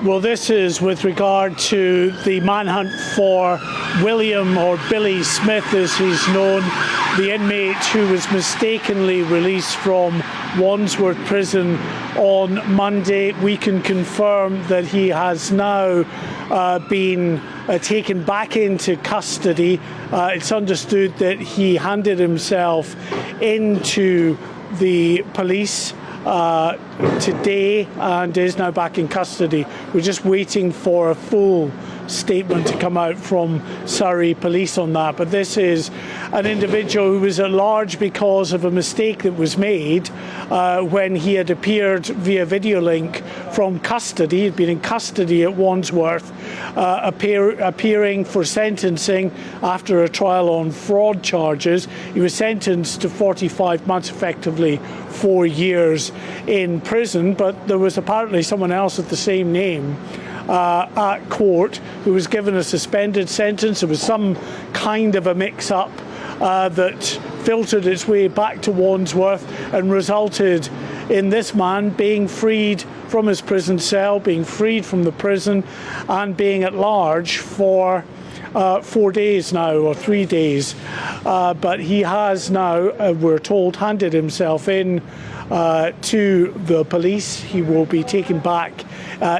Well, this is with regard to the manhunt for William, or Billy Smith as he's known, the inmate who was mistakenly released from Wandsworth prison on Monday. We can confirm that he has now been taken back into custody. It's understood that he handed himself into the police today and is now back in custody. We're just waiting for a full statement to come out from Surrey Police on that. But this is an individual who was at large because of a mistake that was made when he had appeared via video link from custody. He'd been in custody at Wandsworth, appearing for sentencing after a trial on fraud charges. He was sentenced to 45 months, effectively 4 years in prison, but there was apparently someone else with the same name at court who was given a suspended sentence. There was some kind of a mix-up that filtered its way back to Wandsworth and resulted in this man being freed from his prison cell, being freed from the prison and being at large for 4 days now, or 3 days. But he has now, we're told, handed himself in to the police. He will be taken back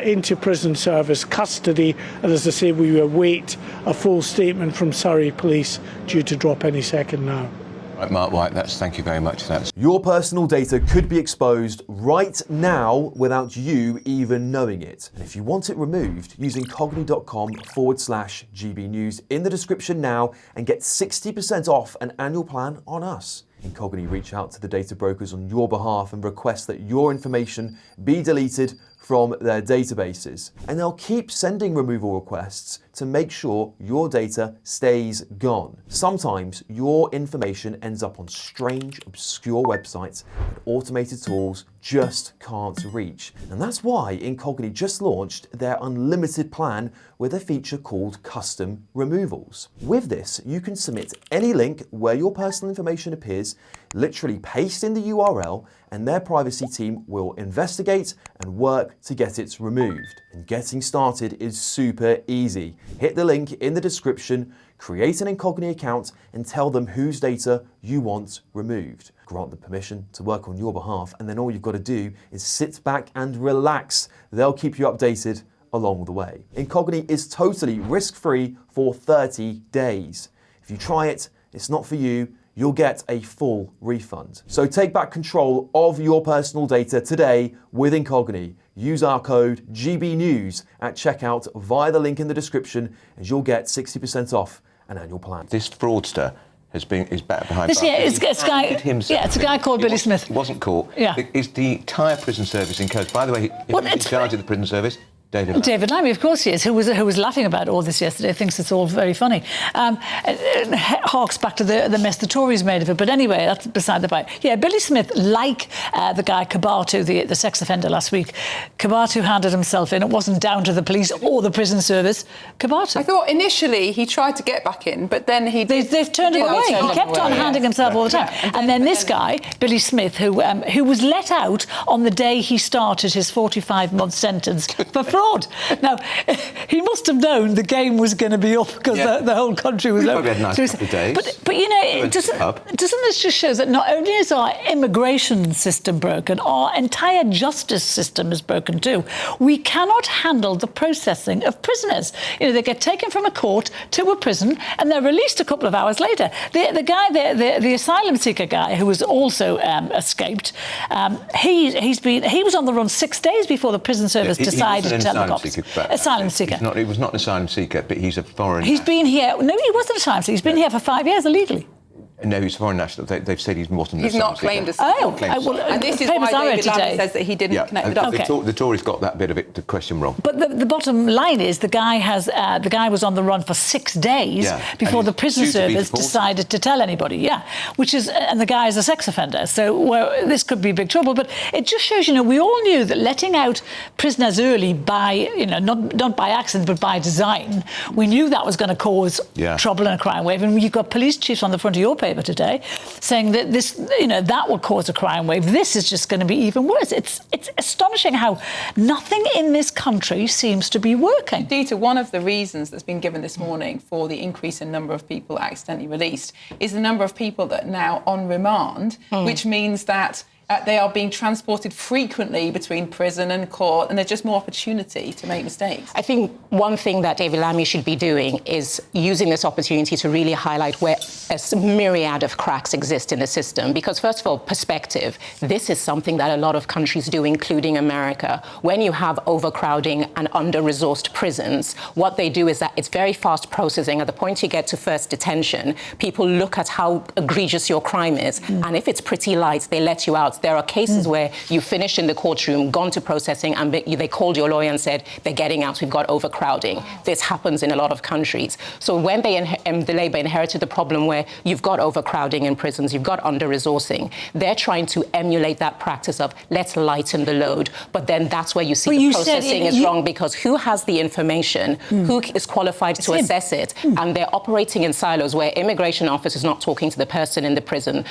into prison service custody, and as I say, we await a full statement from Surrey Police, due to drop any second now. Right, Mark White, thank you very much for that. Your personal data could be exposed right now without you even knowing it. And if you want it removed, use incogni.com/GB News in the description now and get 60% off an annual plan on us. Incogni reach out to the data brokers on your behalf and request that your information be deleted from their databases. And they'll keep sending removal requests to make sure your data stays gone. Sometimes your information ends up on strange, obscure websites that automated tools just can't reach. And that's why Incogni just launched their unlimited plan with a feature called custom removals. With this, you can submit any link where your personal information appears, literally paste in the URL, and their privacy team will investigate and work to get it removed. And getting started is super easy. Hit the link in the description, create an Incogni account, and tell them whose data you want removed. Grant them permission to work on your behalf, and then all you've got to do is sit back and relax. They'll keep you updated along the way. Incogni is totally risk-free for 30 days. If you try it, it's not for you, you'll get a full refund. So take back control of your personal data today with Incogni. Use our code GBNews at checkout via the link in the description, and you'll get 60% off an annual plan. This fraudster is back behind bars. It's a guy called Billy Smith. He wasn't caught. Yeah. Is the entire prison service in code? By the way, who's in charge of the prison service? David Lammy, of course he is, who was laughing about all this yesterday, thinks it's all very funny. Harks back to the mess the Tories made of it. But anyway, that's beside the point. Yeah, Billy Smith, like the guy Kabatu, the sex offender last week, Kabatu handed himself in. It wasn't down to the police or the prison service. Kabatu. I thought initially he tried to get back in, but then they've turned him away. He kept on handing himself all the time. And then this guy, Billy Smith, who was let out on the day he started his 45-month sentence for fraud. Now, he must have known the game was going to be up because the whole country was over. Probably had a nice couple of days. But you know, doesn't this just show that not only is our immigration system broken, our entire justice system is broken too. We cannot handle the processing of prisoners. You know, they get taken from a court to a prison and they're released a couple of hours later. The guy, the asylum seeker guy who was also escaped, he was on the run 6 days before the prison service decided to tell the cops. Asylum seeker. He was not an asylum seeker, but he's a foreign. He's been here. No, he wasn't an asylum seeker. He's been here for 5 years illegally. No, he's a foreign national. They've said he's not an He's not claimed as. And this is why David Lammy says that he didn't connect the dots. The Tories got that bit of it, the question wrong. But the bottom line is the guy was on the run for 6 days before the prison service decided to tell anybody. Yeah, and the guy is a sex offender. So this could be big trouble. But it just shows, we all knew that letting out prisoners early by, not by accident but by design, we knew that was going to cause trouble and a crime wave. And you've got police chiefs on the front of your page newspaper today, saying that this, that will cause a crime wave. This is just going to be even worse. It's astonishing how nothing in this country seems to be working. Dita, one of the reasons that's been given this morning for the increase in number of people accidentally released is the number of people that are now on remand, which means that they are being transported frequently between prison and court, and there's just more opportunity to make mistakes. I think one thing that David Lammy should be doing is using this opportunity to really highlight where a myriad of cracks exist in the system. Because, first of all, perspective. This is something that a lot of countries do, including America. When you have overcrowding and under-resourced prisons, what they do is that it's very fast processing. At the point you get to first detention, people look at how egregious your crime is, and if it's pretty light, they let you out. There are cases where you finish in the courtroom, gone to processing, and they called your lawyer and said, they're getting out, we've got overcrowding. This happens in a lot of countries. So when the Labour inherited the problem where you've got overcrowding in prisons, you've got under-resourcing, they're trying to emulate that practice of let's lighten the load. But then that's where you see the processing is wrong, because who has the information, who is qualified to assess it, and they're operating in silos where immigration office is not talking to the person in the prison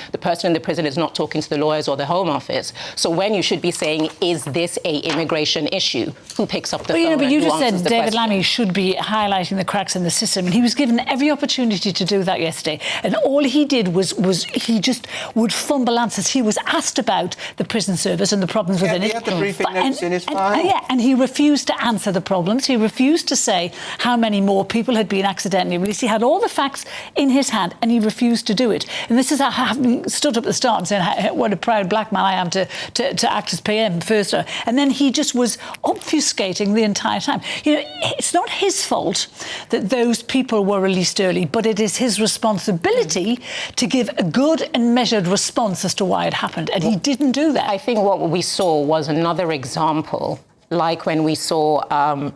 is not talking to the lawyers or the Home Office. So when you should be saying, is this a immigration issue? Who picks up the phone? But you just said David Lammy should be highlighting the cracks in the system, and he was given every opportunity to do that yesterday. And all he did was he just would fumble answers. He was asked about the prison service and the problems within it. He had the briefing notes in his file. And he refused to answer the problems. He refused to say how many more people had been accidentally released. He had all the facts in his hand, and he refused to do it. And this is how, having stood up at the start and saying what a proud black man I am to act as PM first. And then he just was obfuscating the entire time. It's not his fault that those people were released early, but it is his responsibility to give a good and measured response as to why it happened. And he didn't do that. I think what we saw was another example, like when we saw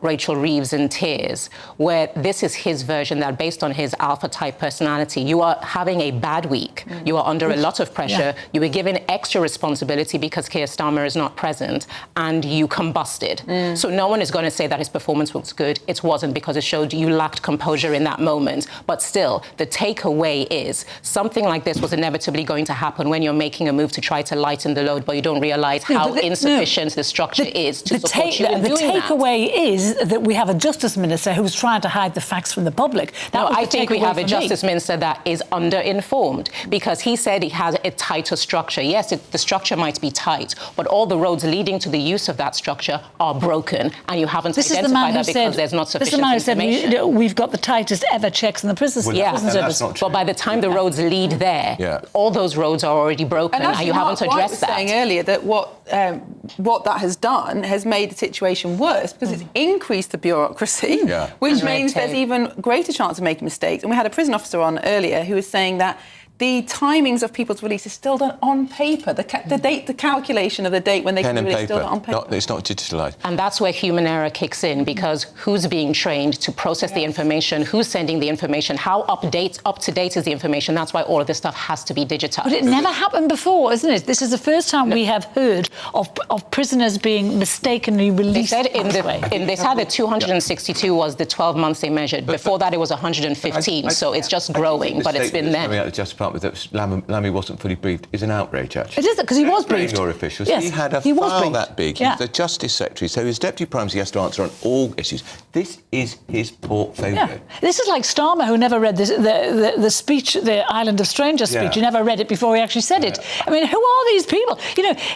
Rachel Reeves in tears, where this is his version that based on his alpha-type personality, you are having a bad week, you are under a lot of pressure, you were given extra responsibility because Keir Starmer is not present, and you combusted. So no one is going to say that his performance was good. It wasn't, because it showed you lacked composure in that moment. But still, the takeaway is something like this was inevitably going to happen when you're making a move to try to lighten the load, but you don't realise how insufficient the structure is to support. The takeaway is that we have a Justice Minister who's trying to hide the facts from the public. I think we have a Justice Minister that is under-informed, because he said he has a tighter structure. Yes, the structure might be tight, but all the roads leading to the use of that structure are broken, and you haven't identified that because there's not sufficient information. This is the man who said we've got the tightest ever checks in the prison service. But by the time the roads lead there, all those roads are already broken, and you haven't addressed that. I was saying earlier that what that has done has made the situation worse, because it's increased the bureaucracy, which means there's even greater chance of making mistakes. And we had a prison officer on earlier who was saying that the timings of people's release is still done on paper. The calculation of the date when they can release is still done on paper. It's not digitalised. And that's where human error kicks in, because who's being trained to process the information, who's sending the information, how up to date is the information. That's why all of this stuff has to be digitised. But it never happened before, isn't it? This is the first time we have heard of prisoners being mistakenly released. They said they said that 262 was the 12 months they measured. Before that, it was 115. So it's just growing, but it's been there. That Lammy wasn't fully briefed is an outrage, actually. It is, because he was briefed. Your officials. Yes, he had a file that big. He's the Justice Secretary, so his Deputy Prime Minister has to answer on all issues. This is his portfolio. Yeah. This is like Starmer, who never read the speech, the Island of Strangers speech. He never read it before he actually said it. I mean, who are these people?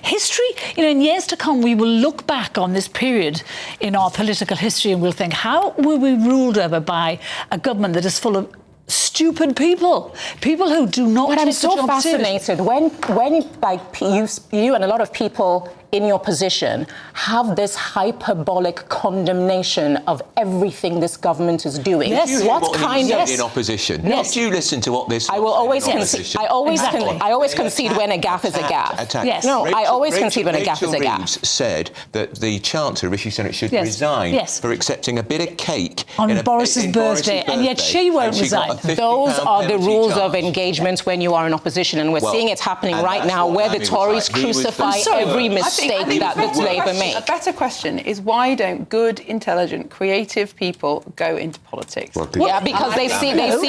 History, in years to come, we will look back on this period in our political history and we'll think, how were we ruled over by a government that is full of stupid people who do not take the job seriously? But I'm so fascinated when like you and a lot of people in your position have this hyperbolic condemnation of everything this government is doing. Yes. What kind of in opposition? Yes. Do you listen to what this? I will always concede. I always concede when a gaffe is a gaffe. Yes. No, I always concede when a gaffe is a gaffe. Rachel Reeves said that the Chancellor Rishi Sunak should resign for accepting a bit of cake on Boris's birthday, and yet she won't resign. Those are the rules of engagement when you are in opposition, and we're seeing it happening right now, where the Tories crucify every mistake. mistake that the Labour make. A better question is why don't good, intelligent, creative people go into politics? Yeah, because they see this.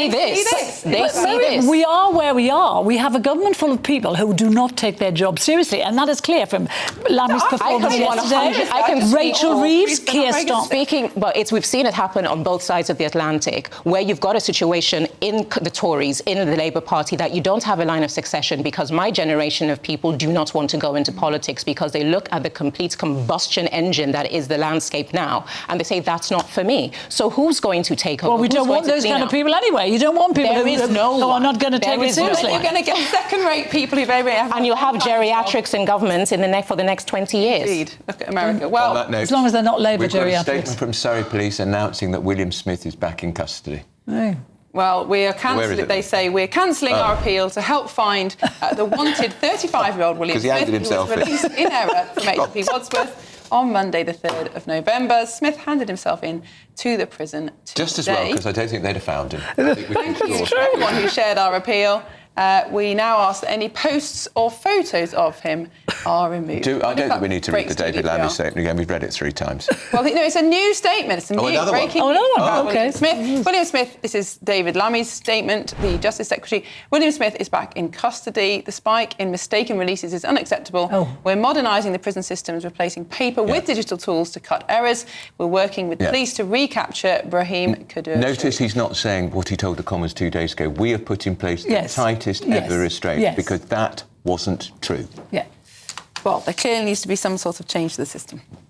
They see this. We are where we are. We have a government full of people who do not take their job seriously, and that is clear from Lammy's performance yesterday. Rachel Reeves, Keir Starmer. Speaking, we've seen it happen on both sides of the Atlantic, where you've got a situation in the Tories, in the Labour Party, that you don't have a line of succession because my generation of people do not want to go into politics because they look at the complete combustion engine that is the landscape now, and they say, that's not for me. So who's going to take over? Well, we don't want those kind of people anyway. You don't want people who are not going to take it seriously. You're going to get second-rate people who very and you'll have geriatrics in governments for the next 20 years. Indeed. Look at America. Well, on that note, as long as they're not Labour we've got a geriatrics. statement from Surrey Police announcing that William Smith is back in custody. Oh. Well, we are cancelling. They say we're cancelling our appeal to help find the wanted 35-year-old William Smith, who was released in error from HP Wandsworth on Monday, the 3rd of November. Smith handed himself in to the prison today. Just as well, because I don't think they'd have found him. Thank you to everyone who shared our appeal. We now ask that any posts or photos of him are removed. I don't think we need to read the David Lammy statement again. We've read it 3 times. Well, no, it's a new statement. It's a new breaking news. Okay. William Smith, this is David Lammy's statement, the Justice Secretary. William Smith is back in custody. The spike in mistaken releases is unacceptable. We're modernising the prison systems, replacing paper with digital tools to cut errors. We're working with police to recapture Brahim Kadur. Notice he's not saying what he told the Commons 2 days ago. We have put in place the tightest ever restraints, because that wasn't true. Well, there clearly needs to be some sort of change to the system.